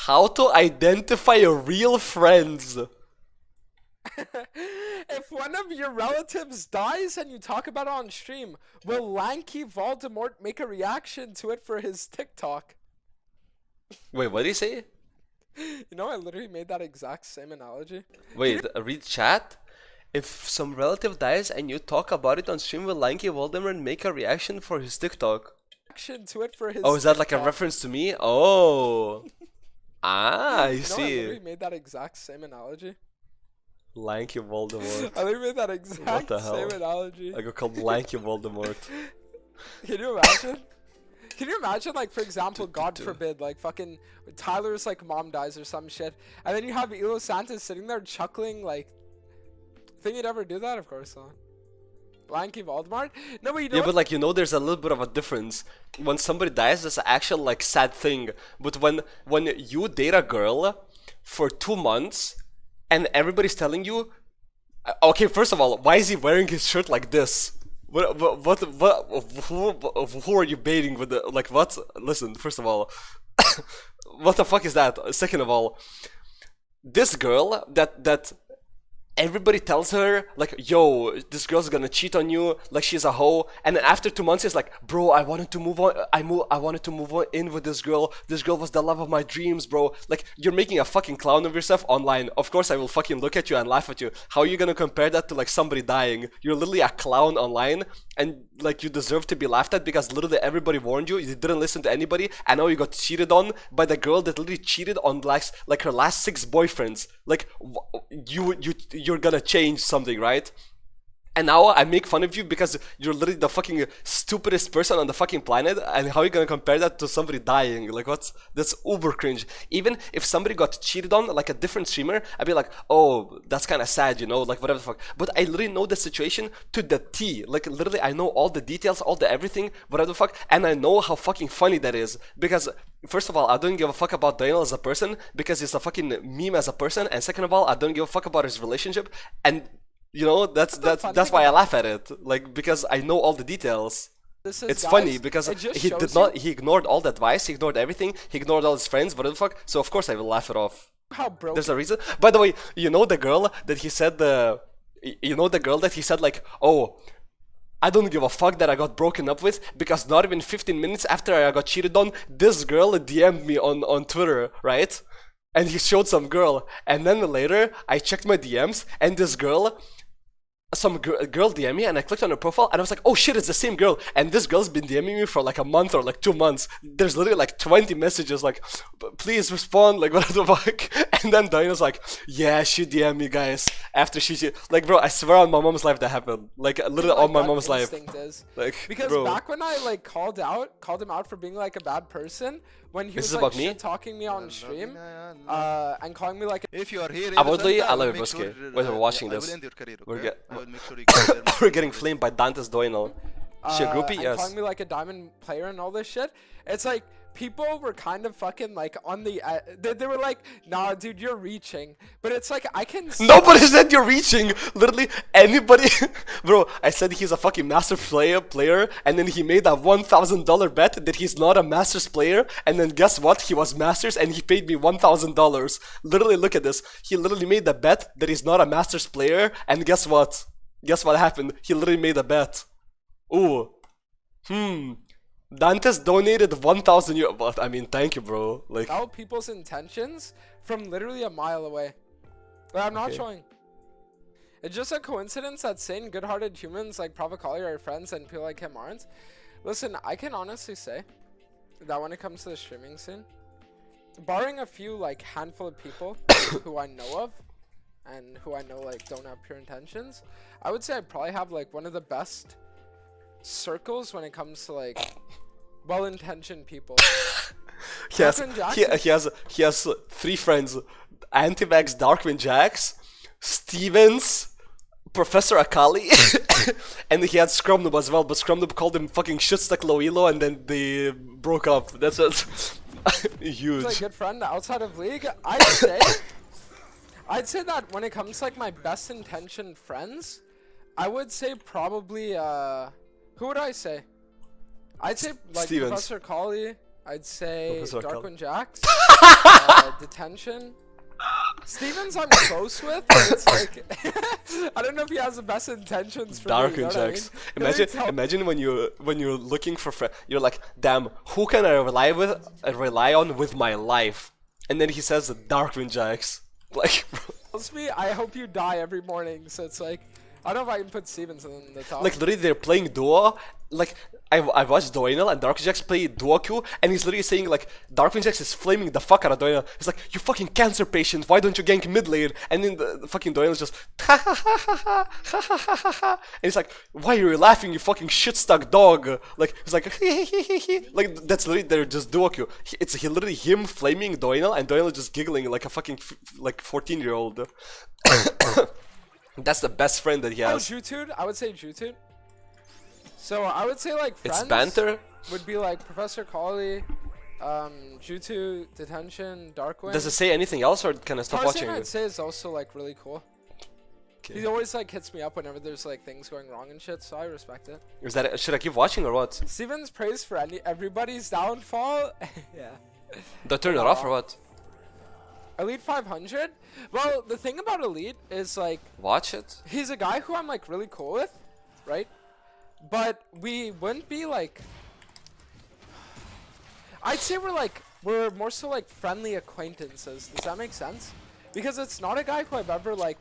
How to identify real friends. If one of your relatives dies and you talk about it on stream, will Lanky Voldemort make a reaction to it for his TikTok? Wait, what did he say? You know, I literally made that exact same analogy. Wait, read chat. If some relative dies and you talk about it on stream, will Lanky Voldemort make a reaction for his TikTok? Reaction to it for his Oh, is that like a TikTok. reference to me? Oh. I You know, I see. literally made that exact same analogy. Lanky Voldemort. I literally made that exact the hell? same analogy. I got called Lanky Voldemort. Can you imagine? Can you imagine, like, for example, God forbid, like, fucking Tyler's, like, mom dies or some shit, and then you have ELOSANTA sitting there chuckling, like, think you'd ever do that? Of course not. Lanky Voldemort? No, but you know Yeah, but like, you know, there's a little bit of a difference. When somebody dies, that's an actual like sad thing. But when you date a girl for 2 months and everybody's telling you, okay, first of all, why is he wearing his shirt like this? Who are you baiting with the, like, what? Listen, first of all, what the fuck is that? Second of all, this girl that everybody tells her, like, yo, this girl's gonna cheat on you, like she's a hoe, and then after 2 months, it's like, bro, I wanted to move on, I wanted to move on in with this girl was the love of my dreams, bro. Like, you're making a fucking clown of yourself online. Of course I will fucking look at you and laugh at you. How are you gonna compare that to like somebody dying? You're literally a clown online, and like, you deserve to be laughed at because literally everybody warned you, you didn't listen to anybody, and now you got cheated on by the girl that literally cheated on like her last 6 boyfriends. Like, you're gonna change something, right? And now I make fun of you because you're literally the fucking stupidest person on the fucking planet, and how are you gonna compare that to somebody dying? Like, that's uber cringe. Even if somebody got cheated on, like a different streamer, I'd be like, oh, that's kind of sad, you know, like whatever the fuck. But I literally know the situation to the T. Like, literally, I know all the details, all the everything, whatever the fuck, and I know how fucking funny that is. Because first of all, I don't give a fuck about Daniel as a person because he's a fucking meme as a person, and second of all, I don't give a fuck about his relationship, and you know, that's why I laugh at it, like, because I know all the details. It's funny because he ignored all the advice, he ignored everything, he ignored all his friends, whatever the fuck. So of course I will laugh it off. how broken. There's a reason. By the way, you know the girl that he said like, oh, I don't give a fuck that I got broken up with because not even 15 minutes after I got cheated on, this girl DM'd me on Twitter, right? And he showed some girl, and then later I checked my DMs, and this girl, some girl DM me, and I clicked on her profile, and I was like, oh shit, it's the same girl. And this girl's been DMing me for like a month or like 2 months. There's literally like 20 messages like, please respond, like, what the fuck. And then Diana's like, yeah, she DM'd me, guys, after she like, bro, I swear on my mom's life that happened, like, literally on my mom's life. Like, because bro, back when I like called him out for being like a bad person, when he was like shit talking me on stream, and calling me like if you are here, I love you, Broski. Wait, we're watching this. We're getting flamed by Dantes Sh. She a groupie? Yes. Calling me like a diamond player and all this shit. It's like people were kind of fucking like on the they were like, nah, dude, you're reaching. But it's like I can. Nobody said you're reaching. Literally anybody, bro. I said he's a fucking Masters player, and then he made a $1,000 bet that he's not a Masters player, and then guess what? He was Masters, and he paid me $1,000. Literally, look at this. He literally made a bet that he's not a Masters player, and guess what? Guess what happened? He literally made a bet. Ooh. Dantes donated 1,000 euros. But I mean, thank you, bro. Like, tell people's intentions from literally a mile away. But I'm not showing. It's just a coincidence that sane, good-hearted humans like Provocali are friends and people like him aren't. Listen, I can honestly say that when it comes to the streaming scene, barring a few like handful of people who I know of and who I know like don't have pure intentions, I would say I probably have like one of the best circles when it comes to like well-intentioned people. he has 3 friends: Antivax, Darkwing Jax, Stevens, Professor Akali, and he had Scrumnoob as well, but Scrumnoob called him fucking shitstuck Loilo, and then they broke up. That's it. Huge. He's like a good friend outside of League. I'd say that when it comes to like my best intentioned friends, I would say probably who would I say? I'd say like Stevens. Professor Kali, I'd say Professor Cal. Darkwing Jax, Detention. Stevens I'm close with, but it's like I don't know if he has the best intentions for me, you know Darkwing what I Jax. mean? 'Cause it's Imagine when you're looking for friends, you're like, damn, who can I rely on with my life? And then he says Darkwing Jax. Like, tells me I hope you die every morning, so it's like I don't know if I can put Stevens in the top. like literally they're playing duo. Like I watched Doinel and Darkwing Jax play duo queue, and he's literally saying like Darkwing Jax is flaming the fuck out of Doinel. He's like, you fucking cancer patient, why don't you gank mid lane? And then the fucking Doinel's just ha ha ha ha ha ha ha ha ha. And he's like, why are you laughing, you fucking shit stuck dog? Like he's like like that's literally they're just duo queue. It's literally him flaming Doinel and Doinel just giggling like a fucking like 14-year-old. That's the best friend that he Oh, has. Jutude? I would say Jutude. So I would say like friends It's banter. would be like Professor Colley, Jutude, Detention, Darkwing. Does it say anything else, or can I stop Tarzan, watching I'd it? say is also like really cool. Okay. He always like hits me up whenever there's like things going wrong and shit, so I respect it. Is that should I keep watching or what? Stevens prays for everybody's downfall. Yeah. Do I turn it off or what? Elite 500? Well, the thing about Elite is like Watch it. he's a guy who I'm like really cool with, right? But we wouldn't be like I'd say we're more so like friendly acquaintances. Does that make sense? Because it's not a guy who I've ever like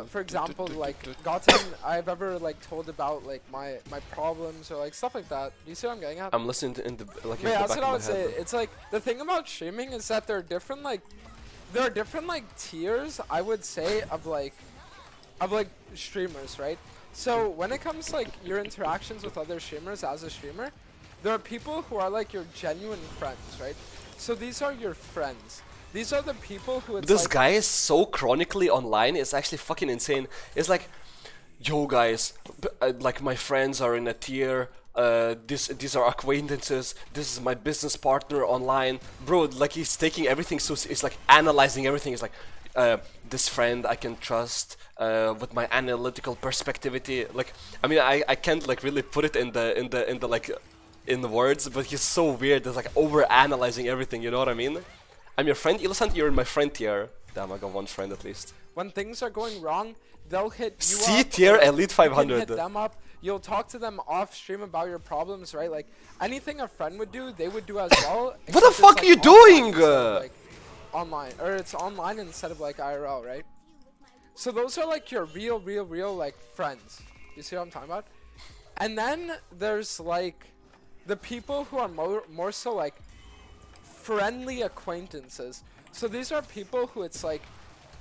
for example like I've ever like told about like my problems or like stuff like that. Do you see what I'm getting at? I'm listening to in the like in Yeah, the that's back what I of would my say. head. It's like the thing about streaming is that there are different like tiers, I would say, of like streamers, right? So when it comes to like your interactions with other streamers as a streamer, there are people who are like your genuine friends, right? So these are your friends. These are the people who it's This like, guy is so chronically online. It's actually fucking insane. It's like, yo guys, like my friends are in a tier. These are acquaintances. This is my business partner online, bro. Like he's taking everything so it's like analyzing everything. It's like, this friend I can trust with my analytical perspectivity. Like, I mean, I can't like really put it in the like in the words, but he's so weird. It's like over analyzing everything. You know what I mean? I'm your friend, ELOSANTA. You're in my friend tier. Damn, I got one friend at least. when things are going wrong, they'll hit you C up. tier or Elite you can 500. hit them up. You'll talk to them off stream about your problems, right? Like anything a friend would do, they would do as well. What the except it's, fuck like, are you offline doing? instead of, like, online, or it's online instead of like IRL, right? So those are like your real like friends. You see what I'm talking about? And then there's like the people who are more so like friendly acquaintances. So these are people who it's like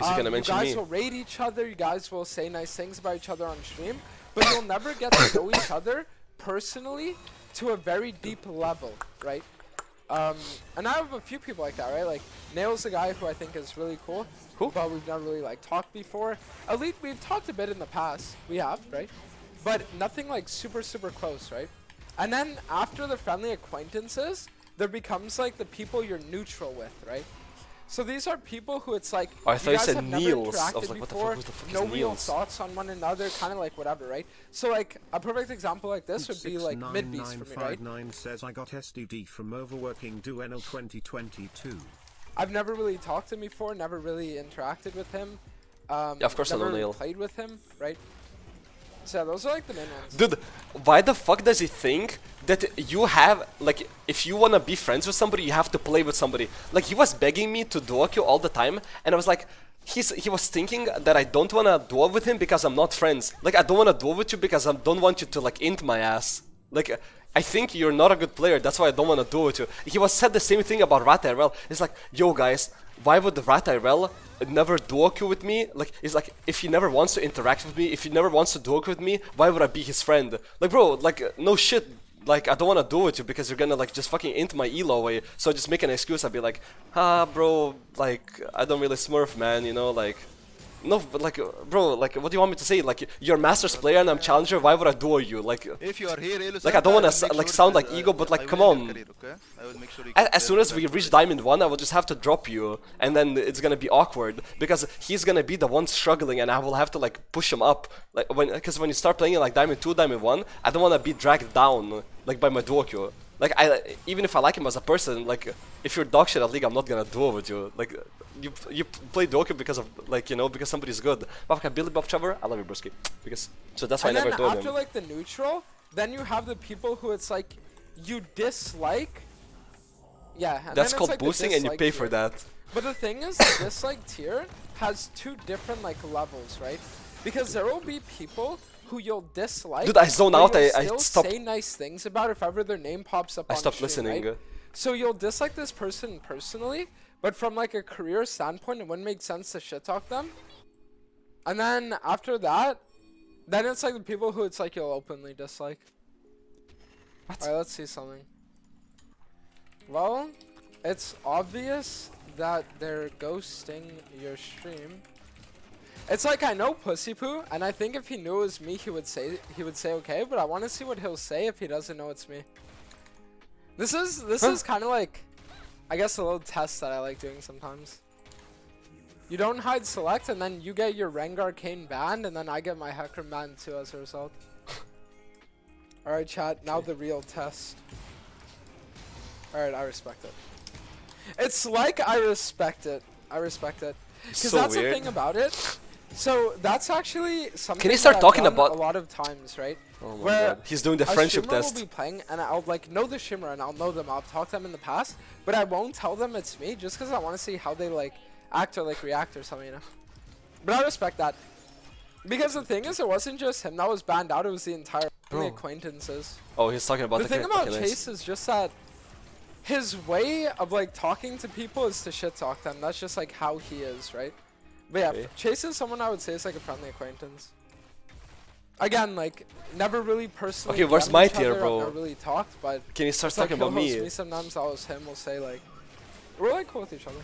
Is he gonna you mention guys me? will rate each other, you guys will say nice things about each other on stream, but you'll never get to know each other personally to a very deep level, right? And I have a few people like that, right? Like Nail's a guy who I think is really cool, Who? but we've never really like talked before. Elite, we've talked a bit in the past, we have, right? But nothing like super close, right? And then after the friendly acquaintances, there becomes like the people you're neutral with, right? So these are people who it's like Oh, I thought you guys said have never Niels. I interacted was like, what the before, fuck? Who the fuck is no real Niels? thoughts on one another, kind of like whatever, right? So like a perfect example like this would be like mid beast for me, right? 69959 says I got SDD from overworking Dueno 2022. I've never really talked to him before, never really interacted with him. Yeah, of course I know never Neil. played with him, right? So yeah, those are like the main ones. Dude, why the fuck does he think that you have, like, if you wanna be friends with somebody, you have to play with somebody? Like, he was begging me to duo queue all the time, and I was like, he was thinking that I don't wanna duo with him because I'm not friends. Like, I don't wanna duo with you because I don't want you to, like, int my ass. Like, I think you're not a good player, that's why I don't wanna duo with you. He was said the same thing about Rat IRL. It's like, yo guys, why would the Rat IRL never duo queue with me? Like, it's like, if he never wants to interact with me, if he never wants to duo queue with me, why would I be his friend? Like, bro, like, no shit. Like, I don't want to duo with you because you're gonna, like, just fucking int my elo away. So I just make an excuse. I'd be like, bro, like, I don't really smurf, man, you know, like... No, but like, bro, like, what do you want me to say? Like, you're Masters player and I'm Challenger, why would I duo you? Like, If you are here, like I don't want to like sound like ego, but like, come on. I will make sure As soon as we reach Diamond 1, I will just have to drop you, and then it's gonna be awkward, because he's gonna be the one struggling, and I will have to like push him up, like because when you start playing in like Diamond 2, Diamond 1, I don't wanna be dragged down, like by my duo queue. Like even if I like him as a person, like if you're dog shit at League, I'm not gonna duo with you. Like you play duo because of like because somebody's good. But Billy Bob Trevor, I love you, Brusky. Because so that's why I never duo him. After like the neutral, then you have the people who it's like you dislike. Yeah, and that's then called it's, like, boosting, and you pay for that. But the thing is, the dislike tier has two different like levels, right? Because there will be people who you'll dislike. Dude, I zone out. I still stop. say nice things about if ever their name pops up. I on stopped stream, listening. Right? So you'll dislike this person personally, but from like a career standpoint, it wouldn't make sense to shit talk them. And then after that, then it's like the people who it's like you'll openly dislike. What? Alright, let's see something. Well, it's obvious that they're ghosting your stream. It's like I know Pussy Poo, and I think if he knew it was me, he would say okay. But I want to see what he'll say if he doesn't know it's me. This is kind of like, I guess, a little test that I like doing sometimes. You don't hide select, and then you get your Rengar Kane banned, and then I get my Hecarim banned too as a result. Alright, chat. Now the real test. Alright, I respect it. It's like I respect it. I respect it. Because So that's weird. the thing about it. So that's actually something. Can you start that I've talking done about- a lot of times, right? Oh my Where god. He's doing the a friendship streamer test. will be playing, and I'll like know the streamer, and I'll know them. I'll talk to them in the past, but I won't tell them it's me, just because I want to see how they like act or like react or something, you know. But I respect that, because the thing is, it wasn't just him that was banned out; it was the entire Bro. acquaintances. Oh, he's talking about The thing about okay, nice. Chase is just that his way of like talking to people is to shit talk them. That's just like how he is, right? But yeah, Okay. Chase is someone I would say is like a friendly acquaintance. Again, like never really personally. Okay, where's DM'd my each tier, other, bro? I've never really talked, but Can you start it's like talking about he'll host me? me sometimes. I'll host him. We'll say like we're like cool with each other.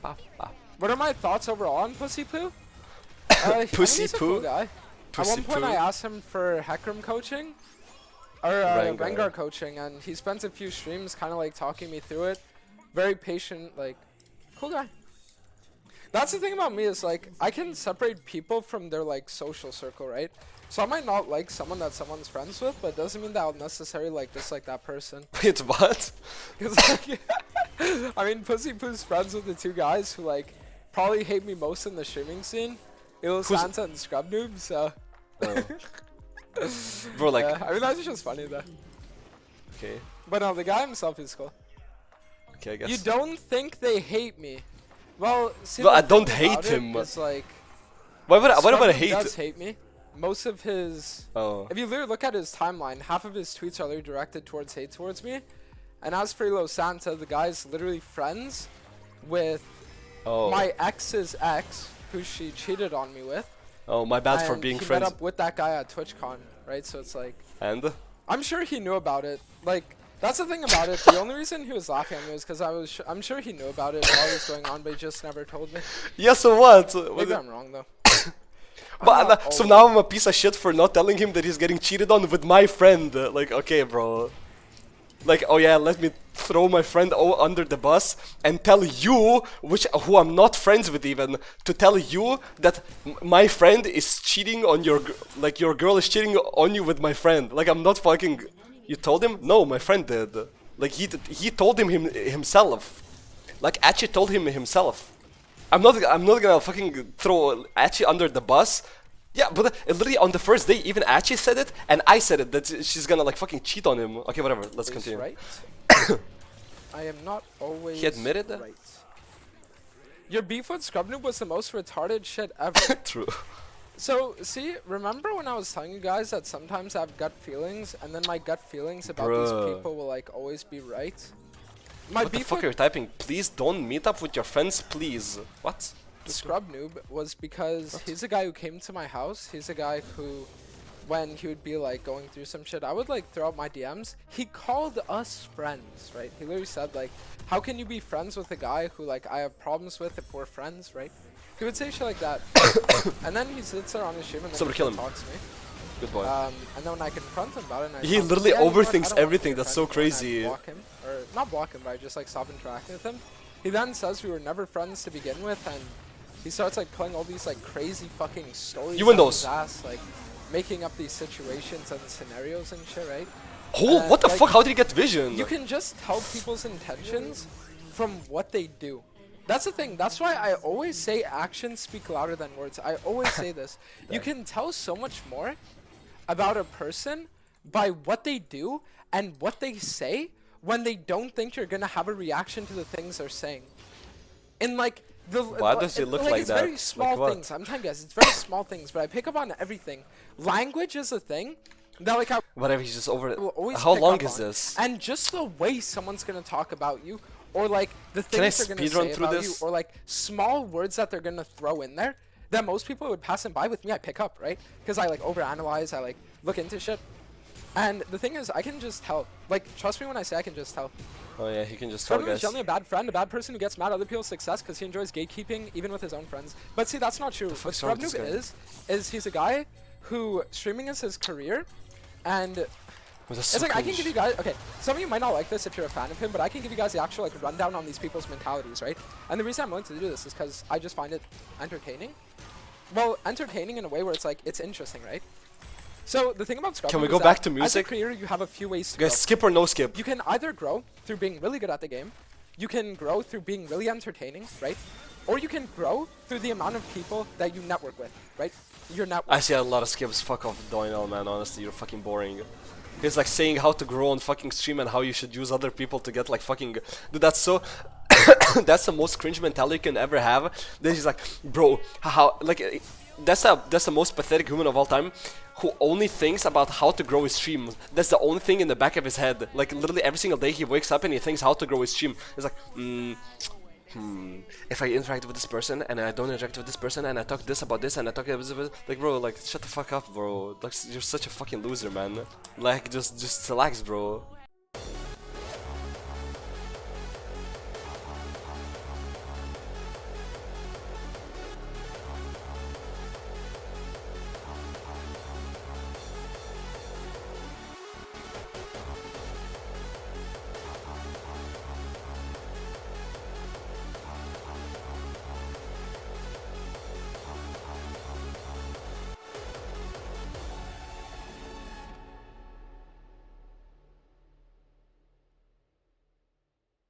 Ah, ah. What are my thoughts overall on Pussy Poo? I Pussy think he's a cool Poo? guy. At Pussy one point, Poo? I asked him for Hecarim coaching, or Rengar coaching, and he spent a few streams kind of like talking me through it. Very patient, like cool guy. That's the thing about me is like I can separate people from their like social circle, right? So I might not like someone that someone's friends with, but it doesn't mean that I'll necessarily like dislike that person. Wait, what? Cause like, I mean, Pussy Poo's friends with the two guys who like probably hate me most in the streaming scene, ELOSANTA and Scrub Noob. So, Bro, like, I mean that's just funny though. okay, But no, the guy himself is cool. okay, I guess. You don't think they hate me? Well, see, Well, the I don't thing about hate it him. is, like, Why would I Scrub Noob hate? does hate me. Most of his, Oh, if you literally look at his timeline, half of his tweets are literally directed towards hate towards me. And as for ELOSANTA, the guy's literally friends with oh, my ex's ex, who she cheated on me with. oh, my bad for and being he friends. met up with that guy at TwitchCon, right? So it's like, And I'm sure he knew about it. Like, that's the thing about it. The only reason he was laughing at me was because I'm sure he knew about it while it was going on, but he just never told me. yeah, so what? Maybe I'm wrong though. But so now I'm a piece of shit for not telling him that he's getting cheated on with my friend. Like, okay, bro. Like, oh yeah, let me throw my friend under the bus and tell you, who I'm not friends with even, to tell you that my friend is cheating on your girl is cheating on you with my friend. Like, I'm not fucking. You told him? No, my friend did. Like, he told himself. Like, Achi told him himself. I'm not gonna fucking throw Achi under the bus. Yeah, but literally on the first day, even Achi said it, and I said it, that she's gonna like fucking cheat on him. Okay, whatever, let's continue. Right? I am not always He admitted that? right. Your beef with Scrub Noob was the most retarded shit ever. True. So, see, remember when I was telling you guys that sometimes I have gut feelings, and then my gut feelings about Bruh. these people will like always be right? My What the beef fuck are with you typing? Please don't meet up with your friends, please. What? Scrub Noob was because he's a guy who came to my house. He's a guy who, when he would be like going through some shit, I would like throw out my DMs. He called us friends, right? He literally said like, how can you be friends with a guy who like I have problems with if we're friends, right? He would say shit like that. And then he sits there on his stream and then Somebody he kill him. talks to me. Good boy. And then when I confront him about it, and I He tell him, literally "Yeah, you know what? I overthinks don't wanna be everything, your that's friend so anymore," and I crazy. block him, or not block him, but I just like stop interacting with him. He then says we were never friends to begin with, and he starts like playing all these like crazy fucking stories. You win out those. his ass, like making up these situations and scenarios and shit, right? What the like, fuck? How did he get vision? You can just tell people's intentions from what they do. That's the thing. That's why I always say actions speak louder than words. I always say this. You can tell so much more about a person by what they do and what they say when they don't think you're gonna have a reaction to the things they're saying. In like the Why does it look like it's that? very small Like what? things. I'm trying to guess. It's very small things, but I pick up on everything. Language is a thing that like I Whatever, he's just over it. will always How pick long up is on. this? And just the way someone's gonna talk about you, or like the Can I things they're gonna speedrun say through about this? you, or like small words that they're gonna throw in there that most people would pass them by. With me, I pick up, right? Because I like overanalyze, I like look into shit. And the thing is, I can just tell. Like, trust me when I say I can just tell. Oh yeah, he can just tell Scrubnoob is guys. generally a bad friend, a bad person who gets mad at other people's success because he enjoys gatekeeping even with his own friends. But see, that's not true. What fuck's wrong with Scrubnoob this is he's a guy who streaming is his career, and Well, that's it's so like I can cringe. give you guys. Okay, some of you might not like this if you're a fan of him, but I can give you guys the actual like rundown on these people's mentalities, right? And the reason I'm willing to do this is because I just find it entertaining. Well, entertaining in a way where it's like it's interesting, right? So the thing about Scrubnoob Can we is go that back to as a music? creator, you have a few ways to grow. Guys, skip or no skip? You can either grow through being really good at the game, you can grow through being really entertaining, right? Or you can grow through the amount of people that you network with, right? Your network. I see a lot of skips. Fuck off, Doinel, man. Honestly, you're fucking boring. He's like saying how to grow on fucking stream and how you should use other people to get like fucking. Dude, that's so. That's the most cringe mentality you can ever have. Then he's like, bro, how like. That's the most pathetic human of all time, who only thinks about how to grow his stream. That's the only thing in the back of his head. Like literally every single day he wakes up and he thinks how to grow his stream. It's like, if I interact with this person and I don't interact with this person and I talk this about this and I talk about this, like bro, like shut the fuck up, bro. Like you're such a fucking loser, man. Like just relax, bro.